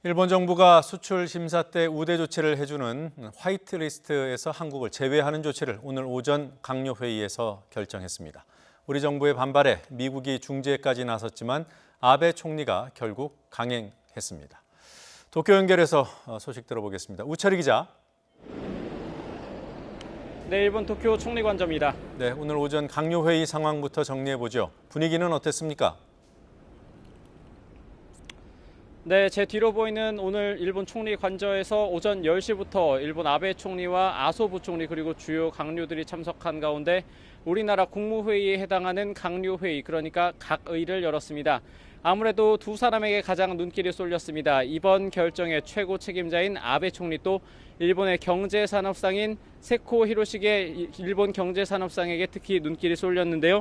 일본 정부가 수출 심사 때 우대 조치를 해주는 화이트리스트에서 한국을 제외하는 조치를 오늘 오전 강요회의에서 결정했습니다. 우리 정부의 반발에 미국이 중재까지 나섰지만 아베 총리가 결국 강행했습니다. 도쿄 연결해서 소식 들어보겠습니다. 우철희 기자. 네, 일본 도쿄 총리관저입니다. 네, 오늘 오전 강요회의 상황부터 정리해보죠. 분위기는 어땠습니까? 네, 제 뒤로 보이는 오늘 일본 총리 관저에서 오전 10시부터 일본 아베 총리와 아소 부총리 그리고 주요 강료들이 참석한 가운데 우리나라 국무회의에 해당하는 강료회의, 그러니까 각의를 열었습니다. 아무래도 두 사람에게 가장 눈길이 쏠렸습니다. 이번 결정의 최고 책임자인 아베 총리, 또 일본의 경제산업상인 세코 히로시게 일본 경제산업상에게 특히 눈길이 쏠렸는데요.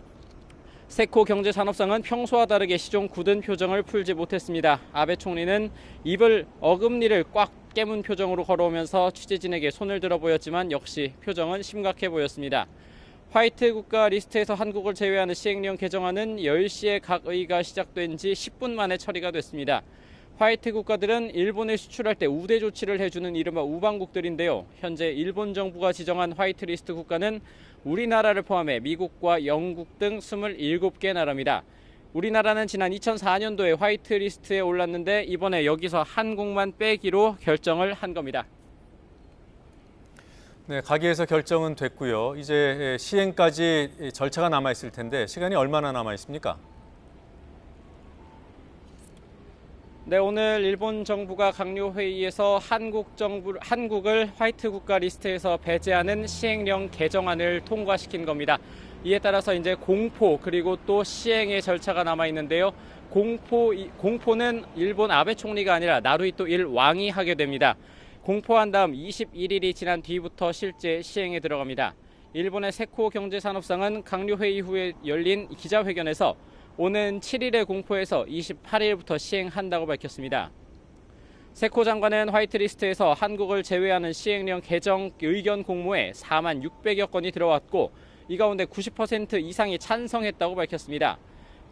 세코 경제산업상은 평소와 다르게 시종 굳은 표정을 풀지 못했습니다. 아베 총리는 입을 어금니를 꽉 깨문 표정으로 걸어오면서 취재진에게 손을 들어 보였지만 역시 표정은 심각해 보였습니다. 화이트 국가 리스트에서 한국을 제외하는 시행령 개정안은 10시에 각의가 시작된 지 10분 만에 처리가 됐습니다. 화이트 국가들은 일본에 수출할 때 우대 조치를 해주는 이른바 우방국들인데요. 현재 일본 정부가 지정한 화이트리스트 국가는 우리나라를 포함해 미국과 영국 등 27개 나라입니다. 우리나라는 지난 2004년도에 화이트리스트에 올랐는데 이번에 여기서 한국만 빼기로 결정을 한 겁니다. 네, 가계에서 결정은 됐고요. 이제 시행까지 절차가 남아있을 텐데 시간이 얼마나 남아있습니까? 네, 오늘 일본 정부가 강요회의에서 한국을 화이트 국가 리스트에서 배제하는 시행령 개정안을 통과시킨 겁니다. 이에 따라서 이제 공포 그리고 또 시행의 절차가 남아 있는데요. 공포는 일본 아베 총리가 아니라 나루히토 1왕이 하게 됩니다. 공포한 다음 21일이 지난 뒤부터 실제 시행에 들어갑니다. 일본의 세코 경제산업상은 강요회의 후에 열린 기자회견에서 오는 7일의 공포에서 28일부터 시행한다고 밝혔습니다. 세코 장관은 화이트리스트에서 한국을 제외하는 시행령 개정 의견 공모에 4만 600여 건이 들어왔고 이 가운데 90% 이상이 찬성했다고 밝혔습니다.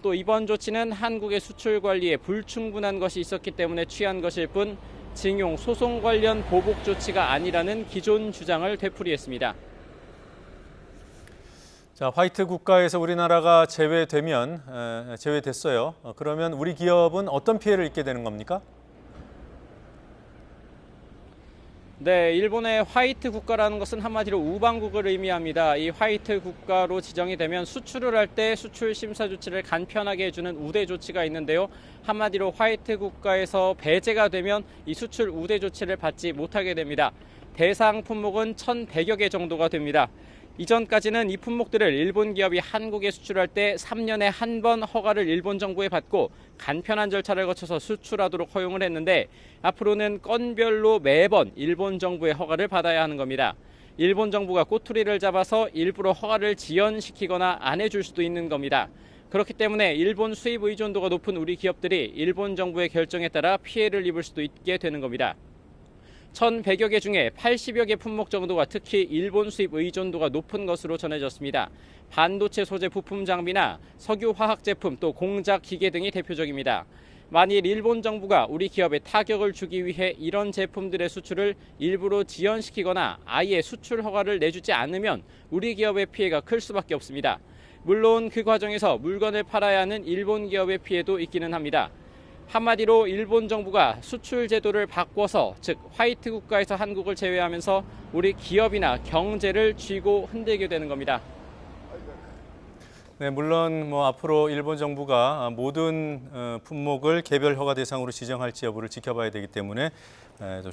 또 이번 조치는 한국의 수출 관리에 불충분한 것이 있었기 때문에 취한 것일 뿐 징용, 소송 관련 보복 조치가 아니라는 기존 주장을 되풀이했습니다. 자, 화이트 국가에서 우리나라가 제외됐어요. 그러면 우리 기업은 어떤 피해를 입게 되는 겁니까? 네, 일본의 화이트 국가라는 것은 한마디로 우방국을 의미합니다. 이 화이트 국가로 지정이 되면 수출을 할 때 수출 심사 조치를 간편하게 해주는 우대 조치가 있는데요. 한마디로 화이트 국가에서 배제가 되면 이 수출 우대 조치를 받지 못하게 됩니다. 대상 품목은 1,100여 개 정도가 됩니다. 이전까지는 이 품목들을 일본 기업이 한국에 수출할 때 3년에 한 번 허가를 일본 정부에 받고 간편한 절차를 거쳐서 수출하도록 허용을 했는데 앞으로는 건별로 매번 일본 정부의 허가를 받아야 하는 겁니다. 일본 정부가 꼬투리를 잡아서 일부러 허가를 지연시키거나 안 해줄 수도 있는 겁니다. 그렇기 때문에 일본 수입 의존도가 높은 우리 기업들이 일본 정부의 결정에 따라 피해를 입을 수도 있게 되는 겁니다. 1,100여 개 중에 80여 개 품목 정도가 특히 일본 수입 의존도가 높은 것으로 전해졌습니다. 반도체 소재 부품 장비나 석유 화학 제품, 또 공작 기계 등이 대표적입니다. 만일 일본 정부가 우리 기업에 타격을 주기 위해 이런 제품들의 수출을 일부러 지연시키거나 아예 수출 허가를 내주지 않으면 우리 기업의 피해가 클 수밖에 없습니다. 물론 그 과정에서 물건을 팔아야 하는 일본 기업의 피해도 있기는 합니다. 한마디로 일본 정부가 수출 제도를 바꿔서, 즉 화이트 국가에서 한국을 제외하면서 우리 기업이나 경제를 쥐고 흔들게 되는 겁니다. 네, 물론 앞으로 일본 정부가 모든 품목을 개별 허가 대상으로 지정할지 여부를 지켜봐야 되기 때문에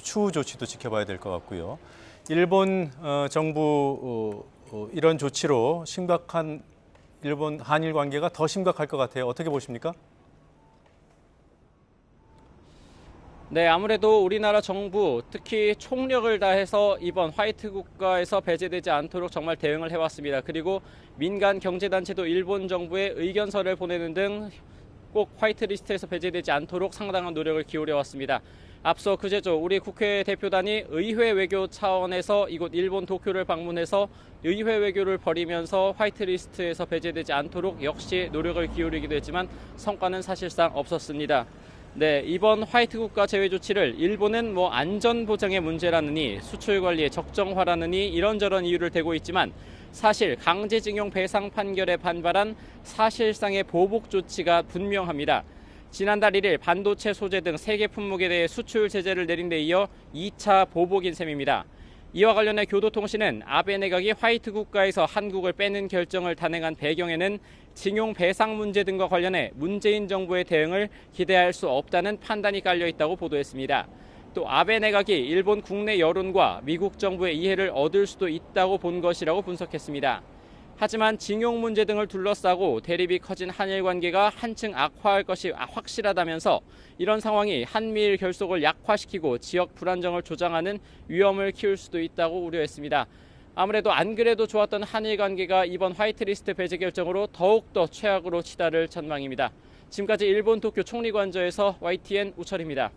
추후 조치도 지켜봐야 될 것 같고요. 일본 정부 이런 조치로 심각한 일본 한일 관계가 더 심각할 것 같아요. 어떻게 보십니까? 네, 아무래도 우리나라 정부 특히 총력을 다해서 이번 화이트 국가에서 배제되지 않도록 정말 대응을 해왔습니다. 그리고 민간 경제단체도 일본 정부에 의견서를 보내는 등 꼭 화이트 리스트에서 배제되지 않도록 상당한 노력을 기울여왔습니다. 앞서 그제죠, 우리 국회 대표단이 의회 외교 차원에서 이곳 일본 도쿄를 방문해서 의회 외교를 벌이면서 화이트 리스트에서 배제되지 않도록 역시 노력을 기울이기도 했지만 성과는 사실상 없었습니다. 네, 이번 화이트 국가 제외 조치를 일본은 안전 보장의 문제라느니 수출 관리의 적정화라느니 이런저런 이유를 대고 있지만 사실 강제징용 배상 판결에 반발한 사실상의 보복 조치가 분명합니다. 지난달 1일 반도체 소재 등 3개 품목에 대해 수출 제재를 내린 데 이어 2차 보복인 셈입니다. 이와 관련해 교도통신은 아베 내각이 화이트 국가에서 한국을 빼는 결정을 단행한 배경에는 징용 배상 문제 등과 관련해 문재인 정부의 대응을 기대할 수 없다는 판단이 깔려 있다고 보도했습니다. 또 아베 내각이 일본 국내 여론과 미국 정부의 이해를 얻을 수도 있다고 본 것이라고 분석했습니다. 하지만 징용 문제 등을 둘러싸고 대립이 커진 한일 관계가 한층 악화할 것이 확실하다면서 이런 상황이 한미일 결속을 약화시키고 지역 불안정을 조장하는 위험을 키울 수도 있다고 우려했습니다. 아무래도 안 그래도 좋았던 한일 관계가 이번 화이트리스트 배제 결정으로 더욱더 최악으로 치달을 전망입니다. 지금까지 일본 도쿄 총리관저에서 YTN 우철입니다.